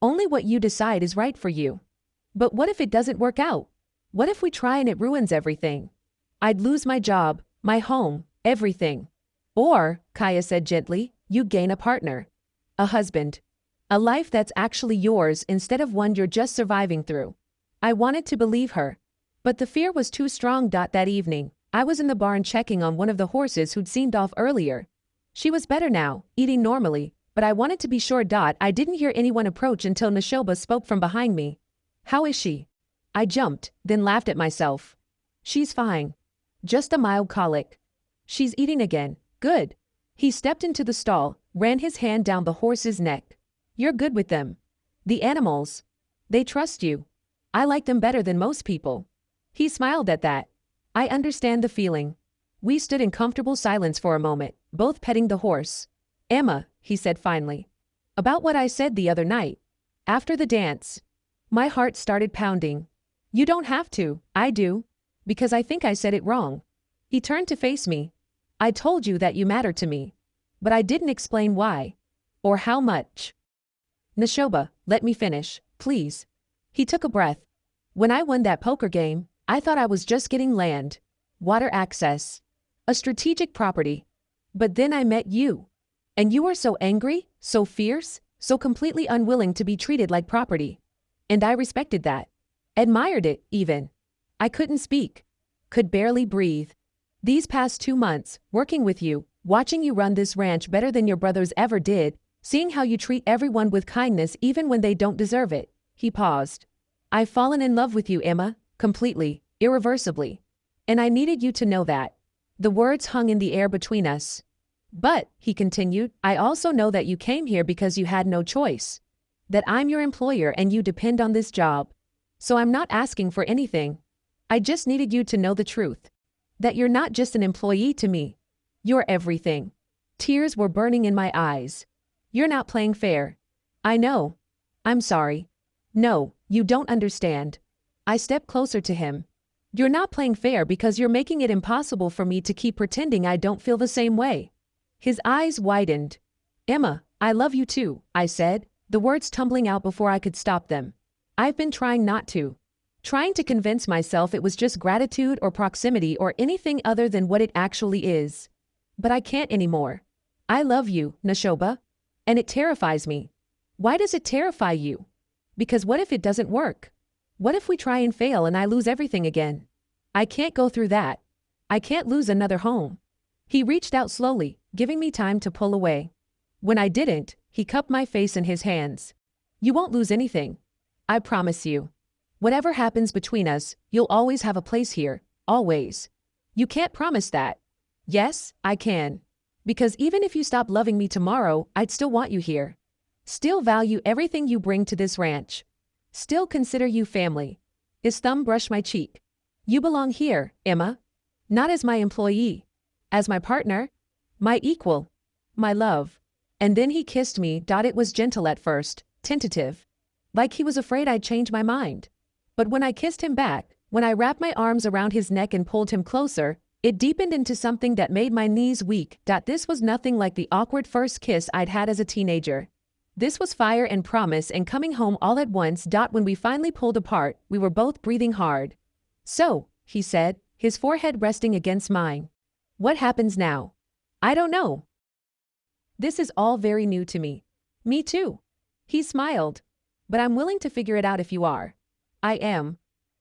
Only what you decide is right for you. But what if it doesn't work out? What if we try and it ruins everything? I'd lose my job, my home, everything. Or, Kaya said gently, you gain a partner. A husband. A life that's actually yours instead of one you're just surviving through. I wanted to believe her. But the fear was too strong. That evening, I was in the barn checking on one of the horses who'd seemed off earlier. She was better now, eating normally, but I wanted to be sure. I didn't hear anyone approach until Neshoba spoke from behind me. How is she? I jumped, then laughed at myself. She's fine. Just a mild colic. She's eating again. Good. He stepped into the stall, ran his hand down the horse's neck. You're good with them. The animals. They trust you. I like them better than most people. He smiled at that. I understand the feeling. We stood in comfortable silence for a moment, both petting the horse. Emma, he said finally. About what I said the other night. After the dance. My heart started pounding. You don't have to, I do. Because I think I said it wrong. He turned to face me. I told you that you matter to me. But I didn't explain why. Or how much. Neshoba, let me finish, please. He took a breath. When I won that poker game, I thought I was just getting land. Water access. A strategic property. But then I met you. And you were so angry, so fierce, so completely unwilling to be treated like property. And I respected that. Admired it, even. I couldn't speak. Could barely breathe. These past 2 months, working with you, watching you run this ranch better than your brothers ever did, seeing how you treat everyone with kindness even when they don't deserve it. He paused. I've fallen in love with you, Emma, completely, irreversibly. And I needed you to know that. The words hung in the air between us. But, he continued, I also know that you came here because you had no choice. That I'm your employer and you depend on this job. So I'm not asking for anything. I just needed you to know the truth. That you're not just an employee to me. You're everything. Tears were burning in my eyes. You're not playing fair. I know. I'm sorry. No, you don't understand. I stepped closer to him. You're not playing fair because you're making it impossible for me to keep pretending I don't feel the same way. His eyes widened. Emma, I love you too, I said, the words tumbling out before I could stop them. I've been trying not to. Trying to convince myself it was just gratitude or proximity or anything other than what it actually is. But I can't anymore. I love you, Neshoba. And it terrifies me. Why does it terrify you? Because what if it doesn't work? What if we try and fail and I lose everything again? I can't go through that. I can't lose another home. He reached out slowly, giving me time to pull away. When I didn't, he cupped my face in his hands. You won't lose anything. I promise you. Whatever happens between us, you'll always have a place here, always. You can't promise that. Yes, I can. Because even if you stop loving me tomorrow, I'd still want you here. Still value everything you bring to this ranch. Still consider you family. His thumb brushed my cheek. You belong here, Emma. Not as my employee. As my partner. My equal. My love. And then he kissed me. It was gentle at first, tentative. Like he was afraid I'd change my mind. But when I kissed him back, when I wrapped my arms around his neck and pulled him closer, It deepened into something that made my knees weak. This was nothing like the awkward first kiss I'd had as a teenager. This was fire and promise and coming home all at once. When we finally pulled apart, we were both breathing hard. "So," he said, his forehead resting against mine. "What happens now?" "I don't know. This is all very new to me." "Me too." He smiled. "But I'm willing to figure it out if you are." "I am.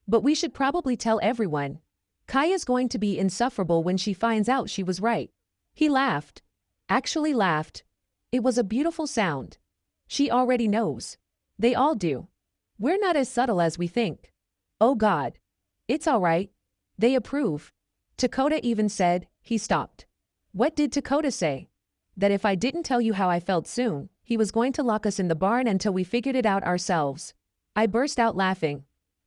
But we should probably tell everyone. Kaya's going to be insufferable when she finds out she was right." He laughed. Actually laughed. It was a beautiful sound. "She already knows. They all do. We're not as subtle as we think." "Oh God. It's all right. They approve." Dakota even said." He stopped. "What did Dakota say?" "That if I didn't tell you how I felt soon, he was going to lock us in the barn until we figured it out ourselves." I burst out laughing.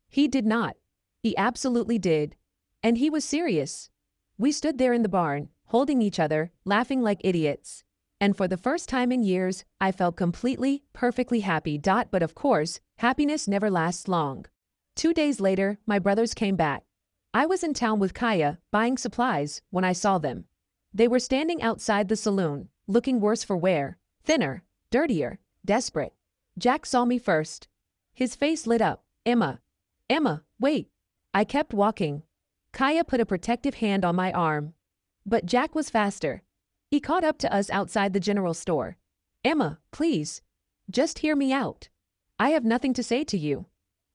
"He did not. He absolutely did. And he was serious." We stood there in the barn, holding each other, laughing like idiots. And for the first time in years, I felt completely, perfectly happy. But of course, happiness never lasts long. 2 days later, my brothers came back. I was in town with Kaya, buying supplies, when I saw them. They were standing outside the saloon, looking worse for wear, thinner, dirtier, desperate. Jack saw me first. His face lit up. "Emma. Emma, wait." I kept walking. Kaya put a protective hand on my arm. But Jack was faster. He caught up to us outside the general store. "Emma, please. Just hear me out. I have nothing to say to you.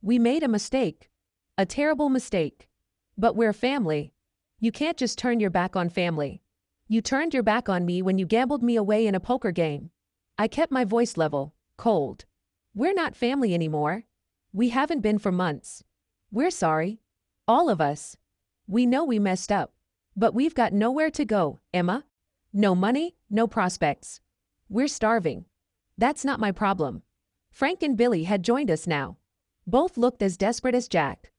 We made a mistake. A terrible mistake. But we're family. You can't just turn your back on family. You turned your back on me when you gambled me away in a poker game." I kept my voice level, cold. "We're not family anymore. We haven't been for months. We're sorry. All of us. We know we messed up. But we've got nowhere to go, Emma. No money, no prospects. We're starving. That's not my problem." Frank and Billy had joined us now. Both looked as desperate as Jack.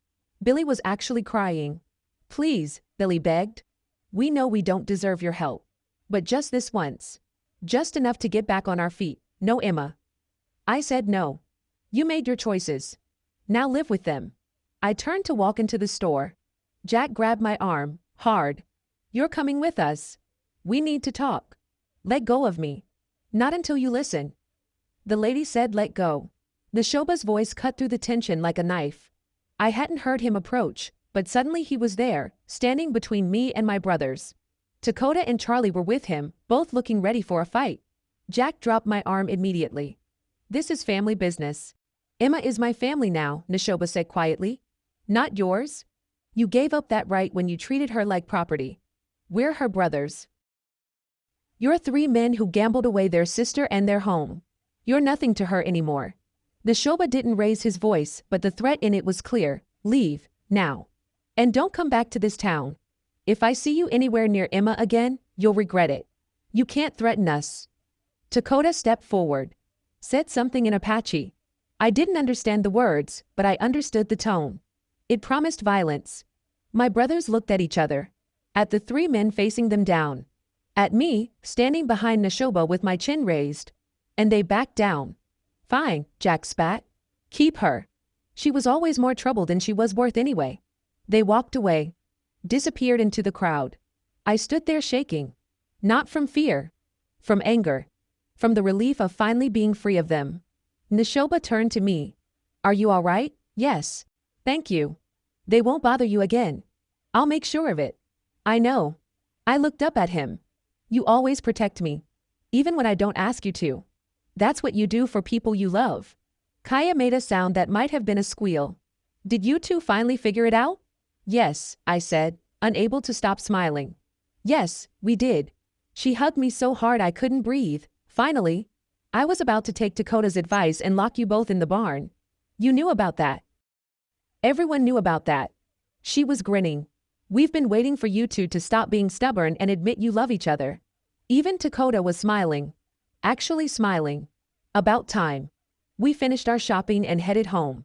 Billy was actually crying. "Please," Billy begged. "We know we don't deserve your help. But just this once. Just enough to get back on our feet." "No, Emma." I said no. "You made your choices. Now live with them." I turned to walk into the store. Jack grabbed my arm, hard. "You're coming with us. We need to talk." "Let go of me." "Not until you listen." The lady said let go. Neshoba's voice cut through the tension like a knife. I hadn't heard him approach, but suddenly he was there, standing between me and my brothers. Dakota and Charlie were with him, both looking ready for a fight. Jack dropped my arm immediately. "This is family business." "Emma is my family now," Neshoba said quietly. "Not yours. You gave up that right when you treated her like property. We're her brothers. You're 3 men who gambled away their sister and their home. You're nothing to her anymore." Neshoba didn't raise his voice, but the threat in it was clear. "Leave, now. And don't come back to this town. If I see you anywhere near Emma again, you'll regret it. You can't threaten us." Dakota stepped forward. Said something in Apache. I didn't understand the words, but I understood the tone. It promised violence. My brothers looked at each other. At the 3 men facing them down. At me, standing behind Neshoba with my chin raised. And they backed down. "Fine," Jack spat. "Keep her. She was always more trouble than she was worth anyway." They walked away. Disappeared into the crowd. I stood there shaking. Not from fear. From anger. From the relief of finally being free of them. Neshoba turned to me. "Are you all right?" "Yes. Thank you. They won't bother you again. I'll make sure of it." "I know." I looked up at him. "You always protect me. Even when I don't ask you to. That's what you do for people you love." Kaya made a sound that might have been a squeal. "Did you two finally figure it out?" "Yes," I said, unable to stop smiling. "Yes, we did. She hugged me so hard I couldn't breathe. Finally. I was about to take Dakota's advice and lock you both in the barn. You knew about that." Everyone knew about that. She was grinning. "We've been waiting for you two to stop being stubborn and admit you love each other." Even Dakota was smiling. Actually smiling. About time. We finished our shopping and headed home.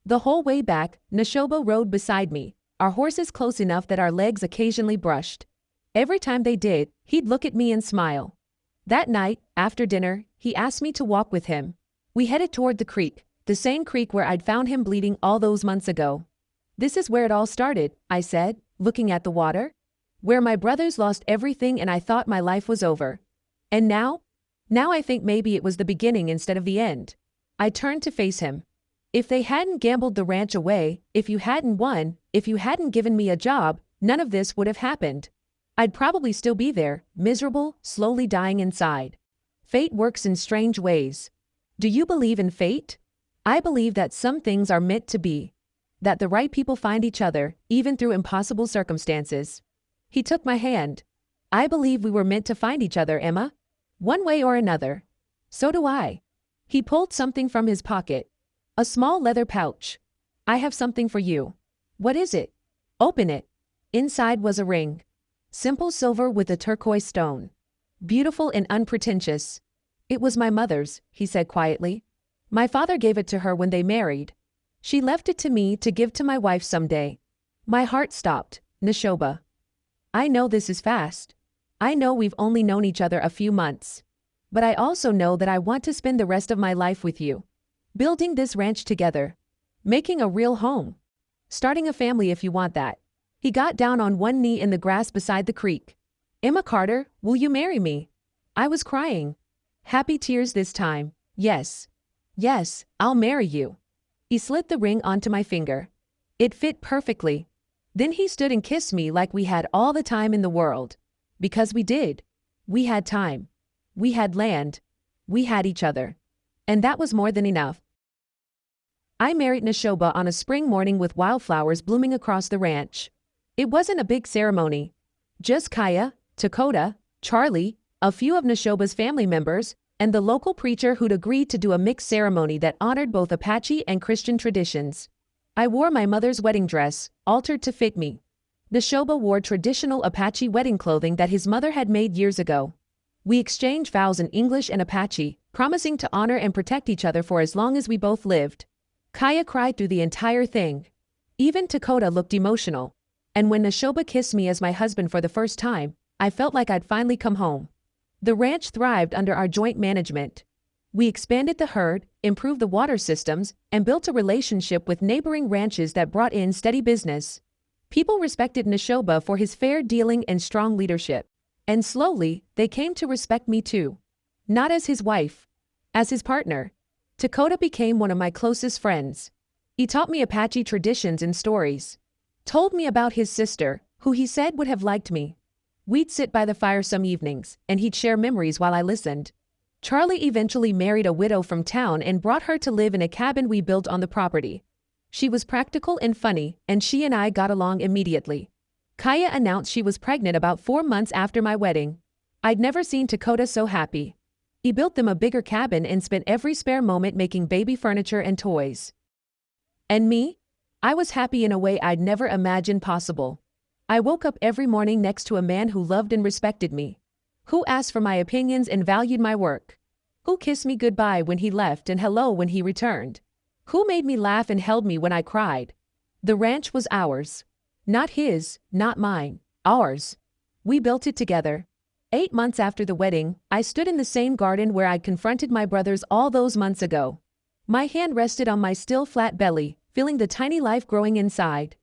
The whole way back, Neshoba rode beside me, our horses close enough that our legs occasionally brushed. Every time they did, he'd look at me and smile. That night, after dinner, he asked me to walk with him. We headed toward the creek, the same creek where I'd found him bleeding all those months ago. "This is where it all started," I said, looking at the water. where my brothers lost everything and I thought my life was over. And now? Now I think maybe it was the beginning instead of the end. I turned to face him. If they hadn't gambled the ranch away, if you hadn't won, if you hadn't given me a job, none of this would have happened. I'd probably still be there, miserable, slowly dying inside. Fate works in strange ways. Do you believe in fate? I believe that some things are meant to be. That the right people find each other, even through impossible circumstances. He took my hand. I believe we were meant to find each other, Emma. One way or another. So do I. He pulled something from his pocket. A small leather pouch. I have something for you. What is it? Open it. Inside was a ring. Simple silver with a turquoise stone. Beautiful and unpretentious. It was my mother's, he said quietly. My father gave it to her when they married. She left it to me to give to my wife someday. My heart stopped. Neshoba. I know this is fast. I know we've only known each other a few months. But I also know that I want to spend the rest of my life with you. Building this ranch together. Making a real home. Starting a family if you want that. He got down on one knee in the grass beside the creek. Emma Carter, will you marry me? I was crying. Happy tears this time. Yes. Yes, I'll marry you. He slid the ring onto my finger. It fit perfectly. Then he stood and kissed me like we had all the time in the world. Because we did. We had time. We had land. We had each other. And that was more than enough. I married Neshoba on a spring morning with wildflowers blooming across the ranch. It wasn't a big ceremony. Just Kaya, Dakota, Charlie, a few of Neshoba's family members, and the local preacher who'd agreed to do a mixed ceremony that honored both Apache and Christian traditions. I wore my mother's wedding dress, altered to fit me. Neshoba wore traditional Apache wedding clothing that his mother had made years ago. We exchanged vows in English and Apache, promising to honor and protect each other for as long as we both lived. Kaya cried through the entire thing. Even Dakota looked emotional. And when Neshoba kissed me as my husband for the first time, I felt like I'd finally come home. The ranch thrived under our joint management. We expanded the herd, improved the water systems, and built a relationship with neighboring ranches that brought in steady business. People respected Neshoba for his fair dealing and strong leadership. And slowly, they came to respect me too. Not as his wife. As his partner. Dakota became one of my closest friends. He taught me Apache traditions and stories. Told me about his sister, who he said would have liked me. We'd sit by the fire some evenings, and he'd share memories while I listened. Charlie eventually married a widow from town and brought her to live in a cabin we built on the property. She was practical and funny, and she and I got along immediately. Kaya announced she was pregnant about 4 months after my wedding. I'd never seen Dakota so happy. He built them a bigger cabin and spent every spare moment making baby furniture and toys. And me? I was happy in a way I'd never imagined possible. I woke up every morning next to a man who loved and respected me. Who asked for my opinions and valued my work. Who kissed me goodbye when he left and hello when he returned. Who made me laugh and held me when I cried. The ranch was ours. Not his, not mine, ours. We built it together. 8 months after the wedding, I stood in the same garden where I'd confronted my brothers all those months ago. My hand rested on my still flat belly, feeling the tiny life growing inside.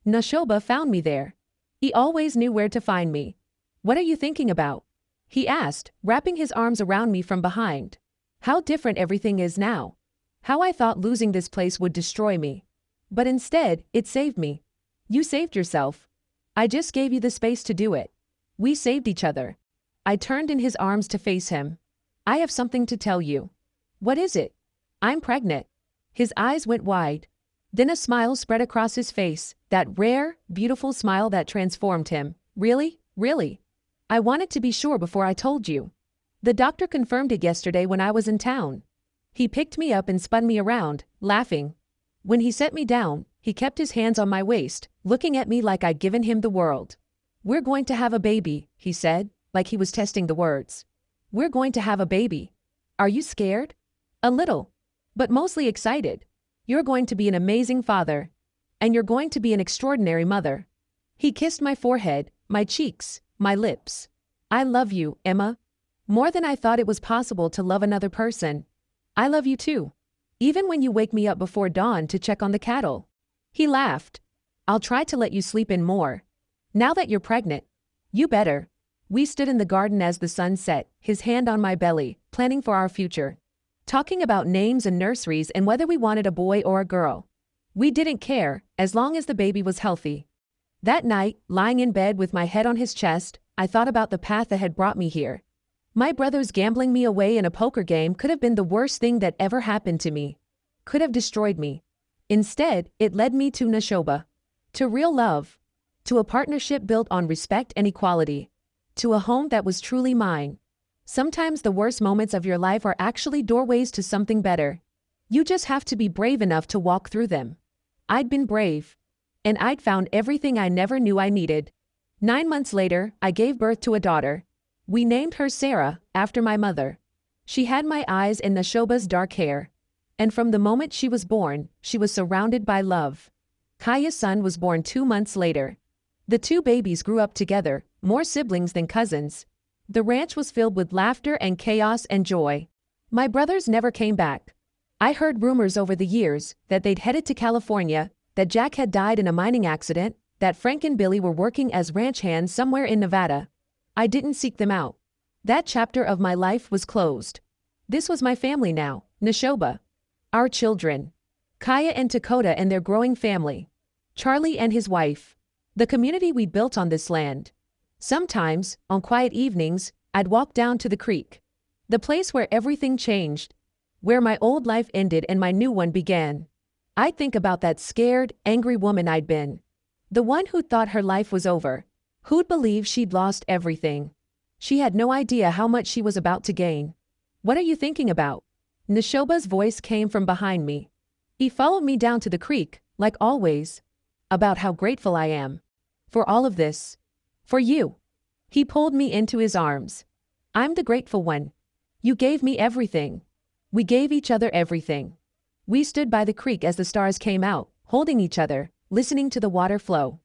Neshoba found me there. He always knew where to find me. What are you thinking about? He asked, wrapping his arms around me from behind. How different everything is now. How I thought losing this place would destroy me. But instead, it saved me. You saved yourself. I just gave you the space to do it. We saved each other. I turned in his arms to face him. I have something to tell you. What is it? I'm pregnant. His eyes went wide. Then a smile spread across his face, that rare, beautiful smile that transformed him. Really? Really? I wanted to be sure before I told you. The doctor confirmed it yesterday when I was in town. He picked me up and spun me around, laughing. When he set me down, he kept his hands on my waist, looking at me like I'd given him the world. We're going to have a baby, he said, like he was testing the words. We're going to have a baby. Are you scared? A little. But mostly excited. You're going to be an amazing father. And you're going to be an extraordinary mother. He kissed my forehead, my cheeks, my lips. I love you, Emma. More than I thought it was possible to love another person. I love you too. Even when you wake me up before dawn to check on the cattle. He laughed. I'll try to let you sleep in more. Now that you're pregnant. You better. We stood in the garden as the sun set, his hand on my belly, planning for our future. Talking about names and nurseries and whether we wanted a boy or a girl. We didn't care, as long as the baby was healthy. That night, lying in bed with my head on his chest, I thought about the path that had brought me here. My brothers gambling me away in a poker game could have been the worst thing that ever happened to me. Could have destroyed me. Instead, it led me to Nashoba. To real love. To a partnership built on respect and equality. To a home that was truly mine. Sometimes the worst moments of your life are actually doorways to something better. You just have to be brave enough to walk through them. I'd been brave. And I'd found everything I never knew I needed. 9 months later, I gave birth to a daughter. We named her Sarah, after my mother. She had my eyes and Nashoba's dark hair. And from the moment she was born, she was surrounded by love. Kaya's son was born 2 months later. The two babies grew up together, more siblings than cousins. The ranch was filled with laughter and chaos and joy. My brothers never came back. I heard rumors over the years that they'd headed to California, that Jack had died in a mining accident, that Frank and Billy were working as ranch hands somewhere in Nevada. I didn't seek them out. That chapter of my life was closed. This was my family now, Nashoba. Our children. Kaya and Dakota and their growing family. Charlie and his wife. The community we built on this land. Sometimes, on quiet evenings, I'd walk down to the creek. The place where everything changed. Where my old life ended and my new one began. I'd think about that scared, angry woman I'd been. The one who thought her life was over. Who'd believe she'd lost everything. She had no idea how much she was about to gain. What are you thinking about? Nashoba's voice came from behind me. He followed me down to the creek, like always. About how grateful I am. For all of this. For you. He pulled me into his arms. I'm the grateful one. You gave me everything. We gave each other everything. We stood by the creek as the stars came out, holding each other, listening to the water flow.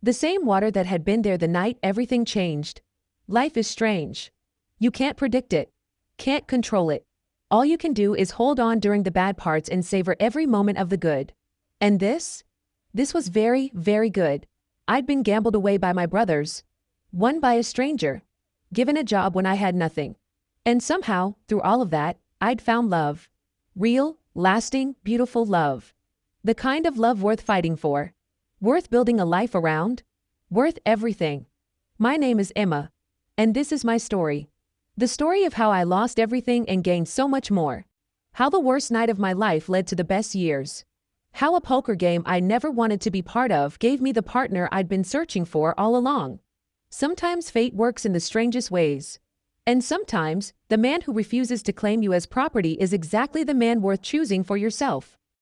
The same water that had been there the night everything changed. Life is strange. You can't predict it. Can't control it. All you can do is hold on during the bad parts and savor every moment of the good. And this? This was very, very good. I'd been gambled away by my brothers. Won by a stranger. Given a job when I had nothing. And somehow, through all of that, I'd found love. Real, lasting, beautiful love. The kind of love worth fighting for. Worth building a life around. Worth everything. My name is Emma. And this is my story. The story of how I lost everything and gained so much more. How the worst night of my life led to the best years. How a poker game I never wanted to be part of gave me the partner I'd been searching for all along. Sometimes fate works in the strangest ways. And sometimes, the man who refuses to claim you as property is exactly the man worth choosing for yourself.